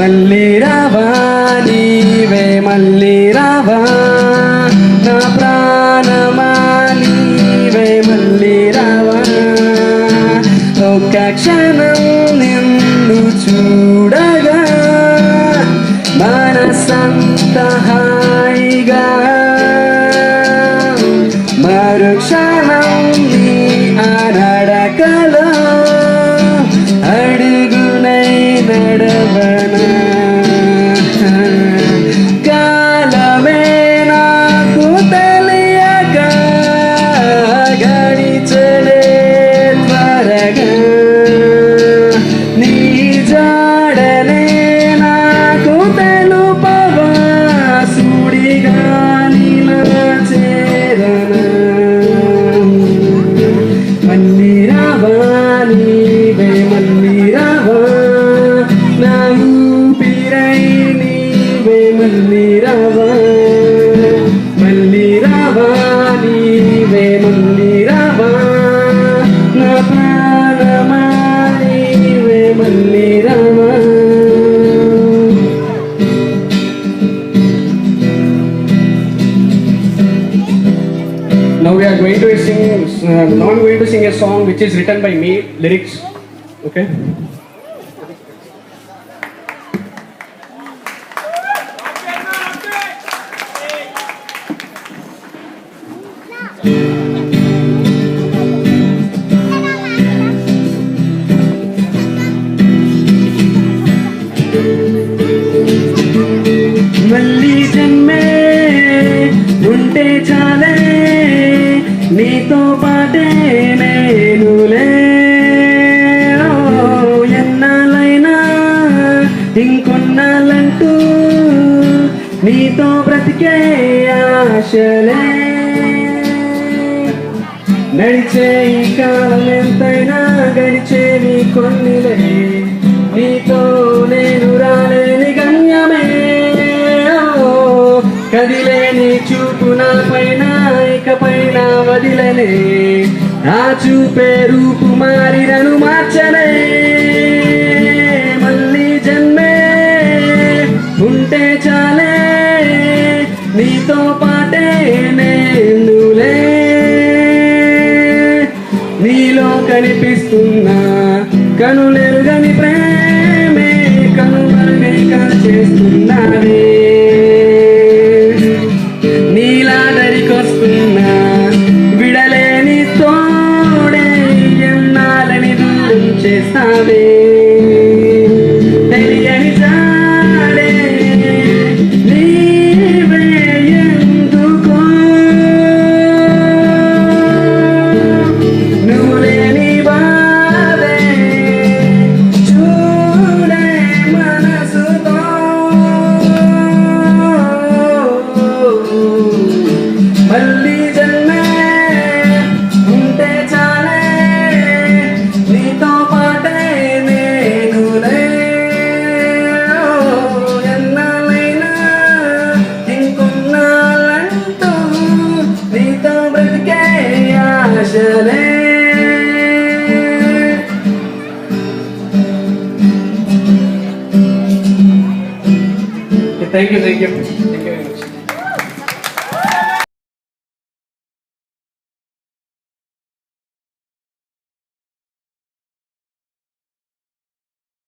మళ్ళీ రావా నీవే మళ్ళీ రావా నా ప్రాణమా నీవే మళ్ళీ రావా ఒక్క క్షణం నిన్ను చూడగా మనసంత హాయిగా మరుక్షణం నీ అనడకలో అడుగునై నడవనా కాలమే నాకు తెలియక గడిచలే త్వరగా నీ జాడనే నాకు తెలుపవా సుడిగా నీలా చేరనా మళ్ళీ రావా నీవే మళ్ళీ రావా నా ఊపిరై నీవే మళ్ళీ రావా మళ్ళీ రావా నీవే మళ్ళీ రావా నా ప్రాణమా నీవే మళ్ళీ రావా. Now we are going to sing. Now I'm going to sing a song which is written by me. Lyrics, okay? మళ్ళీ జన్మే ఉంటే చాలే నీతో పాటే నేనులే ఎన్నాళ్ళైనా ఇంకొన్నాళ్ళంటూ నీతో బ్రతికే ఆశలే నడిచే ఈ కాలం ఎంతైనా గడిచేవి కొన్నిలే నీతో నేను రాలేని గమ్యమే కదిలేని చూపు నా పైన ఇకపైన వదిలనే ఆ చూపే రూపు మారినను మార్చనే మళ్ళీ జన్మే ఉంటే చాలే నీతో పాటే నేనులే నీలో కనిపిస్తున్నా కనులెరుగని ప్రేమే కనుమరుగై చేస్తున్నానే నీలాదరికొస్తున్నా విడలేని తోడే ఎన్నాలని దూరం చేస్తావే తెలియని జాడే నీవే ఎందుకో నువ్వు లేని బాధే చూడే మనసుతో మళ్ళీ జన్మే ఉంటే చాలే నీతో పాటే నేనులే ఎన్నాళ్ళైనా ఇంకొన్నాళ్ళంటూ నీతో బ్రతికే ఆశలే. Thank you.